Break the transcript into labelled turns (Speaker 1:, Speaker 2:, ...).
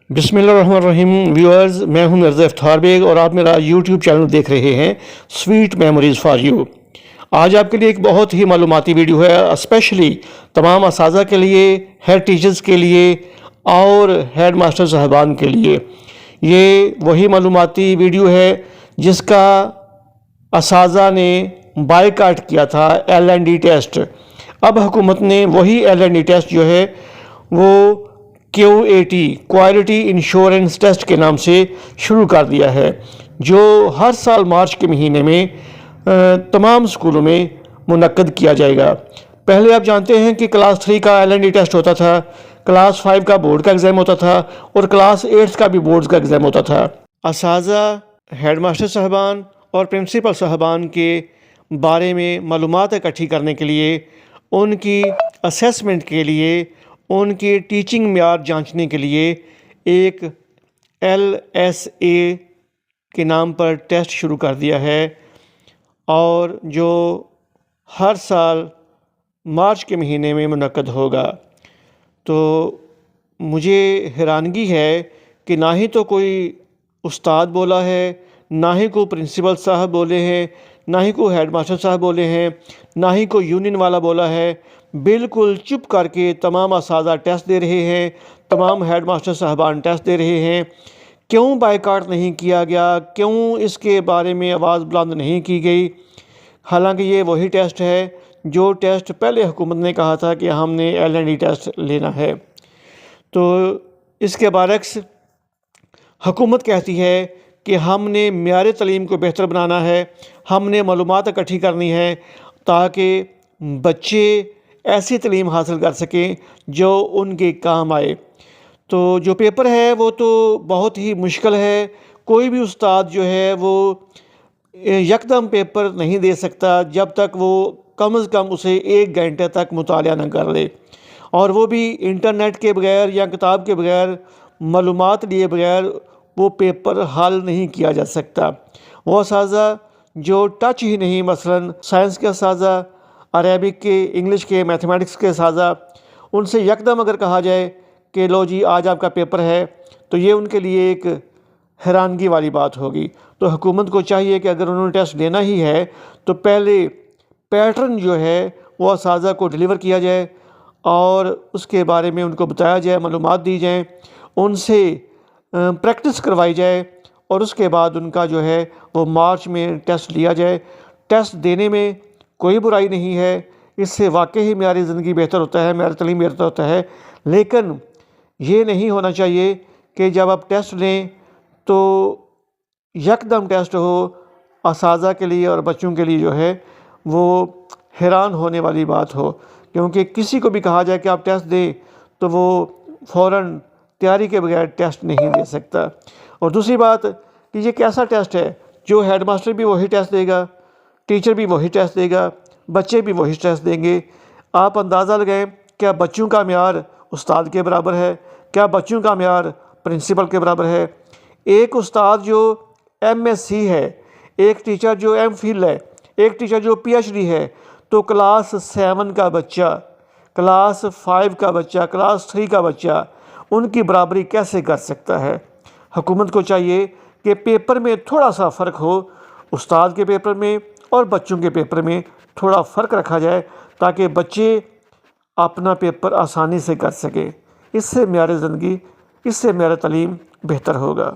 Speaker 1: बिस्मिल्लाहिर्रहमानिर्रहीम। व्यूअर्स, मैं हूं मिर्ज़ा इफ्तार बेग और आप मेरा यूट्यूब चैनल देख रहे हैं स्वीट मेमोरीज़ फॉर यू। आज आपके लिए एक बहुत ही मालूमाती वीडियो है, स्पेशली तमाम असातिज़ा के लिए, हेड टीचर्स के लिए और हेड मास्टर साहबान के लिए। ये वही मालूमाती वीडियो है जिसका असातिज़ा ने बायकाट किया था, LND टेस्ट। अब हुकूमत ने वही LND टेस्ट जो है वो QAT क्वालिटी इंश्योरेंस टेस्ट के नाम से शुरू कर दिया है, जो हर साल मार्च के महीने में तमाम स्कूलों में मुनक्कद किया जाएगा। पहले आप जानते हैं कि क्लास 3 का LND टेस्ट होता था, क्लास 5 का बोर्ड का एग्ज़ाम होता था और क्लास 8 का भी बोर्ड का एग्ज़ाम होता था। असातिज़ा, हेड मास्टर साहबान और प्रिंसिपल साहबान के बारे में मालूमात इकट्ठी करने के लिए, उनकी असेसमेंट के लिए, उनकी टीचिंग मेयार जांचने के लिए एक LSA के नाम पर टेस्ट शुरू कर दिया है, और जो हर साल मार्च के महीने में मुनक्कद होगा। तो मुझे हैरानगी है कि ना ही तो कोई उस्ताद बोला है, ना ही कोई प्रिंसिपल साहब बोले हैं, ना ही कोई हेड मास्टर साहब बोले हैं, ना ही कोई यूनियन वाला बोला है। बिल्कुल चुप करके तमाम असातिज़ा टेस्ट दे रहे हैं, तमाम हेड मास्टर साहबान टेस्ट दे रहे हैं। क्यों बायकाट नहीं किया गया, क्यों इसके बारे में आवाज़ बुलंद नहीं की गई? हालांकि ये वही टेस्ट है जो टेस्ट पहले हुकूमत ने कहा था कि हमने LND टेस्ट लेना है। तो इसके बरक्स हुकूमत कहती है कि हमने मेयार तालीम को बेहतर बनाना है, हमने मालूमात इकट्ठी करनी है ताकि बच्चे ऐसी तालीम हासिल कर सकें जो उनके काम आए। तो जो पेपर है वो तो बहुत ही मुश्किल है। कोई भी उस्ताद जो है वो यकदम पेपर नहीं दे सकता जब तक वो कम से कम उसे 1 घंटे तक मुतालिया न कर ले, और वो भी इंटरनेट के बगैर या किताब के बगैर, मालूमात लिए बगैर वो पेपर हल नहीं किया जा सकता। वो असातिज़ा जो टच ही नहीं, मसलन साइंस के असातिज़ा, अरेबिक के, इंग्लिश के, मैथमेटिक्स के असातिज़ा, उनसे यकदम अगर कहा जाए कि लो जी आज आपका पेपर है, तो ये उनके लिए एक हैरानगी वाली बात होगी। तो हुकूमत को चाहिए कि अगर उन्होंने टेस्ट लेना ही है तो पहले पैटर्न जो है वो असातिज़ा को डिलीवर किया जाए और उसके बारे में उनको बताया जाए, मालूमात दी जाएँ, उनसे प्रैक्टिस करवाई जाए, और उसके बाद उनका जो है वो मार्च में टेस्ट लिया जाए। टेस्ट देने में कोई बुराई नहीं है, इससे वाकई ही मेरी ज़िंदगी बेहतर होता है, मेरा तालीम बेहतर होता है। लेकिन ये नहीं होना चाहिए कि जब आप टेस्ट लें तो यकदम टेस्ट हो। असातिज़ा के लिए और बच्चों के लिए जो है वो हैरान होने वाली बात हो, क्योंकि किसी को भी कहा जाए कि आप टेस्ट दें तो वो फ़ौरन तैयारी के बगैर टेस्ट नहीं दे सकता। और दूसरी बात कि ये कैसा टेस्ट है जो हेड मास्टर भी वही टेस्ट देगा, टीचर भी वही टेस्ट देगा, बच्चे भी वही टेस्ट देंगे। आप अंदाज़ा लगाएं, क्या बच्चों का मेयार उस्ताद के बराबर है? क्या बच्चों का मेयार प्रिंसिपल के बराबर है? एक उस्ताद जो MSc है, एक टीचर जो MPhil है, एक टीचर जो PhD है, तो क्लास 7 का बच्चा, क्लास 5 का बच्चा, क्लास 3 का बच्चा उनकी बराबरी कैसे कर सकता है? हुकूमत को चाहिए कि पेपर में थोड़ा सा फ़र्क हो, उस्ताद के पेपर में और बच्चों के पेपर में थोड़ा फ़र्क रखा जाए, ताकि बच्चे अपना पेपर आसानी से कर सकें। इससे मेरी ज़िंदगी, इससे मेरा तालीम बेहतर होगा।